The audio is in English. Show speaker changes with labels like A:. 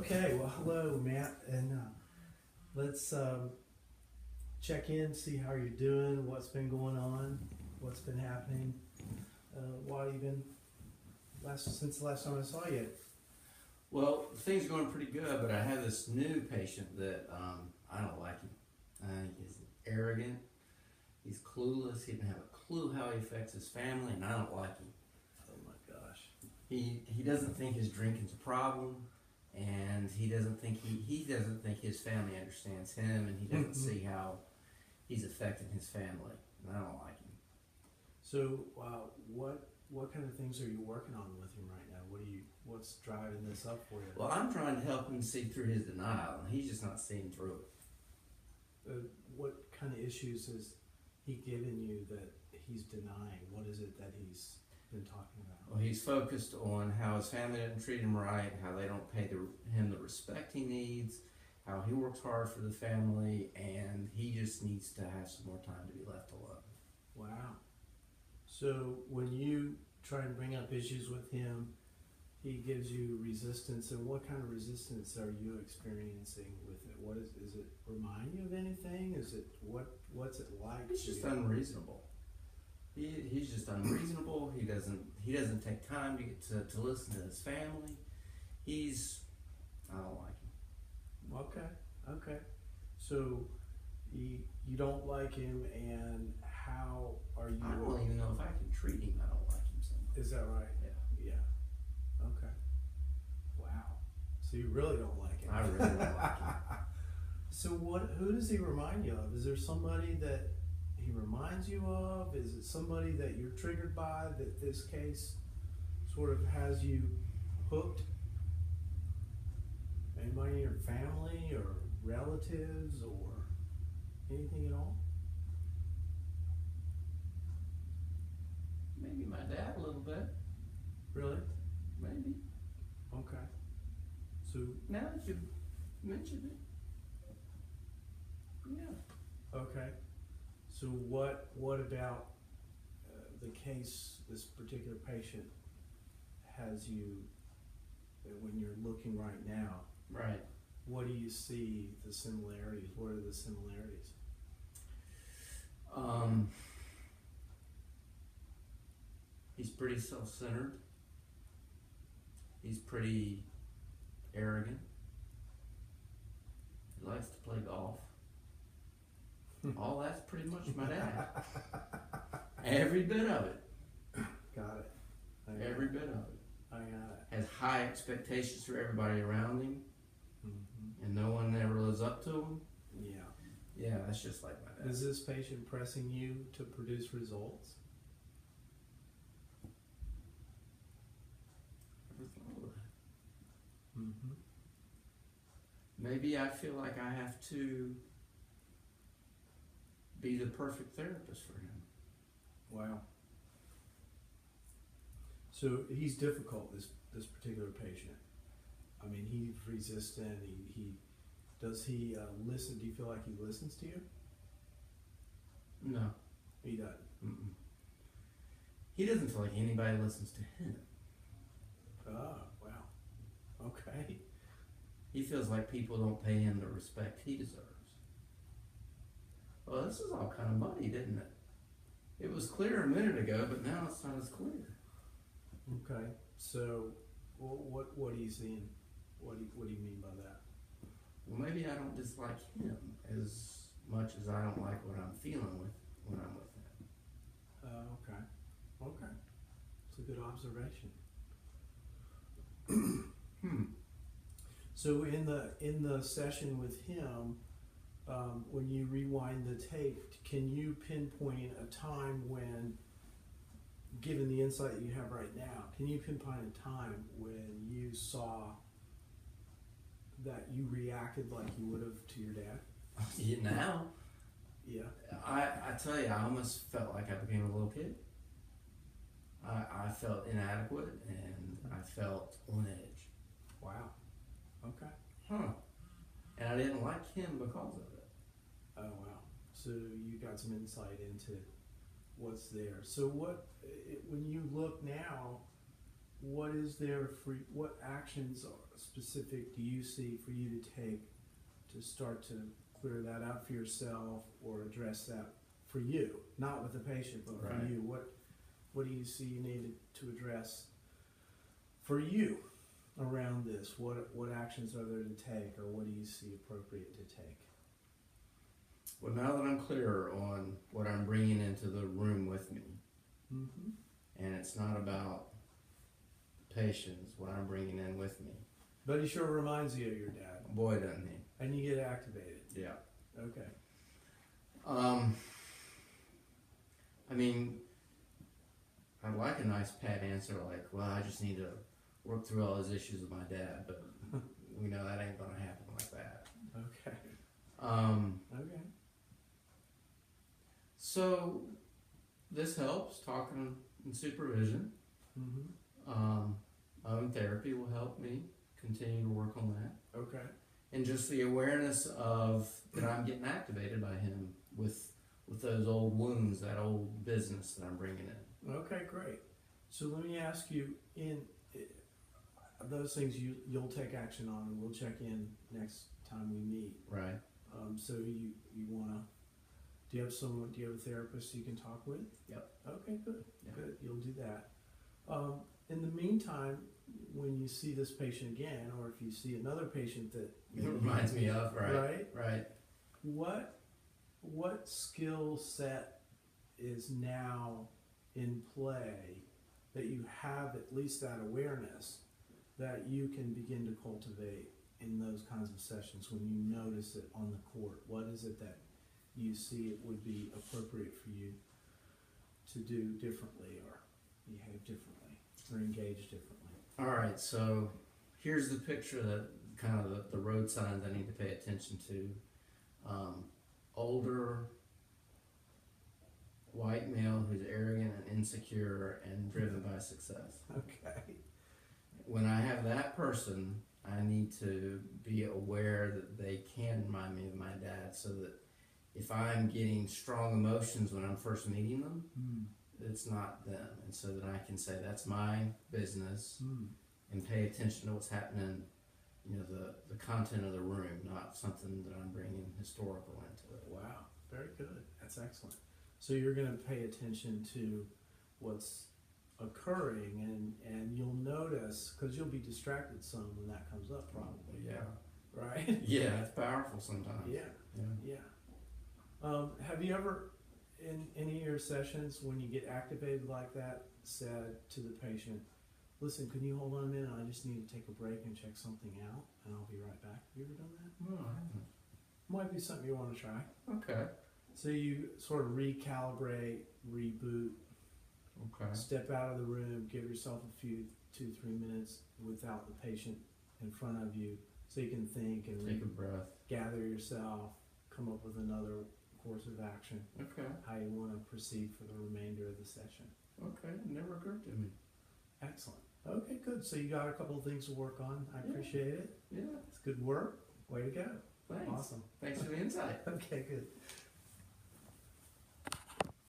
A: Okay, well, hello, Matt, and let's check in, see how you're doing, what's been going on, what's been happening, while you've been since the last time I saw you.
B: Well, things are going pretty good, but I have this new patient that I don't like him. He's arrogant, he's clueless, he doesn't have a clue how he affects his family, and I don't like him.
A: Oh my gosh.
B: He doesn't think his drinking's a problem, and he doesn't think his family understands him, and he doesn't see how he's affecting his family, and I don't like him.
A: So, what kind of things are you working on with him right now? What's driving this up for you?
B: Well, I'm trying to help him see through his denial, and he's just not seeing through it.
A: What kind of issues has he given you that he's denying? What is it that he's been talking about?
B: Well, he's focused on how his family doesn't treat him right, how they don't pay him the respect he needs, how he works hard for the family, and he just needs to have some more time to be left alone.
A: Wow. So when you try and bring up issues with him, he gives you resistance, and what kind of resistance are you experiencing with it? What is it remind you of anything? Is it what's it like?
B: He's just unreasonable. He's just unreasonable. He doesn't take time to get to listen to his family. I don't like him.
A: Okay. So you don't like him, and how are you?
B: I don't even know if I can treat him. I don't like him so much.
A: Is that right?
B: Yeah.
A: Okay. Wow. So you really don't like him.
B: I really don't like him.
A: So who does he remind you of? Is there somebody that he reminds you of? Is it somebody that you're triggered by, that this case sort of has you hooked? Anybody in your family or relatives or anything at all?
B: Maybe my dad a little bit.
A: Really?
B: Maybe.
A: Okay. So
B: Now that you mentioned it. Yeah.
A: okay. So what about the case, this particular patient has you, when you're looking right now,
B: Right.
A: what do you see the similarities? What are the similarities?
B: He's pretty self-centered. He's pretty arrogant. He likes to play golf. All that's pretty much my dad. Every bit of it.
A: Got it.
B: Every bit of it.
A: I got it.
B: Has high expectations for everybody around him, and no one ever lives up to him.
A: Yeah.
B: Yeah, that's just like my dad.
A: Is this patient pressing you to produce results?
B: Never thought of that. Maybe I feel like I have to be the perfect therapist for him.
A: Wow. So he's difficult, this particular patient. I mean, he's resistant. Does he listen? Do you feel like he listens to you?
B: No.
A: He doesn't.
B: Mm-mm. He doesn't feel like anybody listens to him.
A: Oh, wow. Okay.
B: He feels like people don't pay him the respect he deserves. Well, this is all kind of muddied, isn't it? It was clear a minute ago, but now it's not as clear.
A: Okay. So, what are you seeing? What do you mean by that?
B: Well, maybe I don't dislike him as much as I don't like what I'm feeling with when I'm with him.
A: Okay. It's a good observation. So in the session with him, when you rewind the tape, can you pinpoint a time when, given the insight you have right now, can you pinpoint a time when you saw that you reacted like you would have to your dad?
B: Now,
A: Yeah.
B: I tell you, I almost felt like I became a little kid. I felt inadequate and I felt on edge.
A: Wow. Okay.
B: And I didn't like him because of it.
A: Oh wow. So you got some insight into what's there. So when you look now, what is there for, what actions are specific do you see for you to take to start to clear that out for yourself or address that for you, not with the patient, but for
B: Right.
A: you? What do you see you needed to address for you around this? What actions are there to take, or what do you see appropriate to take?
B: Well, now that I'm clear on what I'm bringing into the room with me,
A: Mm-hmm.
B: and it's not about patients, what I'm bringing in with me.
A: But he sure reminds you of your dad,
B: Boy, doesn't he?
A: and you get activated.
B: Yeah.
A: Okay.
B: I mean, I'd like a nice pat answer like, well, I just need to work through all his issues with my dad, but we know that ain't gonna happen like that.
A: Okay. Okay.
B: So this helps, talking in supervision.
A: Mm-hmm.
B: My own therapy will help me continue to work on that.
A: Okay.
B: And just the awareness of that I'm getting activated by him with those old wounds, that old business that I'm bringing in.
A: Okay, great. So let me ask you, those things you'll take action on, and we'll check in next time we meet.
B: Right.
A: So you wanna, do you have a therapist you can talk with?
B: Yep.
A: Okay, good.
B: Yep.
A: Good. You'll do that. In the meantime, when you see this patient again, or if you see another patient that
B: It reminds me of, right?
A: right? What skill set is now in play that you have at least that awareness that you can begin to cultivate in those kinds of sessions when you notice it on the court? What is it that you see it would be appropriate for you to do differently or behave differently or engage differently?
B: All right, so here's the picture that kind of the road signs I need to pay attention to. Older white male who's arrogant and insecure and driven by success.
A: Okay.
B: When I have that person, I need to be aware that they can remind me of my dad, so that if I'm getting strong emotions when I'm first meeting them, it's not them. And so that I can say, that's my business, and pay attention to what's happening, the content of the room, not something that I'm bringing historical into it.
A: Wow, very good. That's excellent. So you're going to pay attention to what's occurring, and you'll notice, because you'll be distracted some when that comes up, probably.
B: Yeah.
A: Right?
B: Yeah, it's powerful sometimes.
A: Yeah. Have you ever, in any of your sessions, when you get activated like that, said to the patient, listen, can you hold on a minute? I just need to take a break and check something out, and I'll be right back. Have you ever done that?
B: No, I haven't.
A: Might be something you want to try.
B: Okay.
A: So you sort of recalibrate, reboot,
B: Okay.
A: step out of the room, give yourself a few 2-3 minutes without the patient in front of you, so you can think and
B: Take a breath.
A: gather yourself, come up with another course of action,
B: Okay.
A: how you want to proceed for the remainder of the session.
B: Okay. It never occurred to me.
A: Excellent. Okay, good. So you got a couple of things to work on. I
B: Yeah.
A: appreciate it.
B: Yeah.
A: It's good work. Way to go.
B: Thanks.
A: Awesome.
B: Thanks for the insight.
A: Okay, good.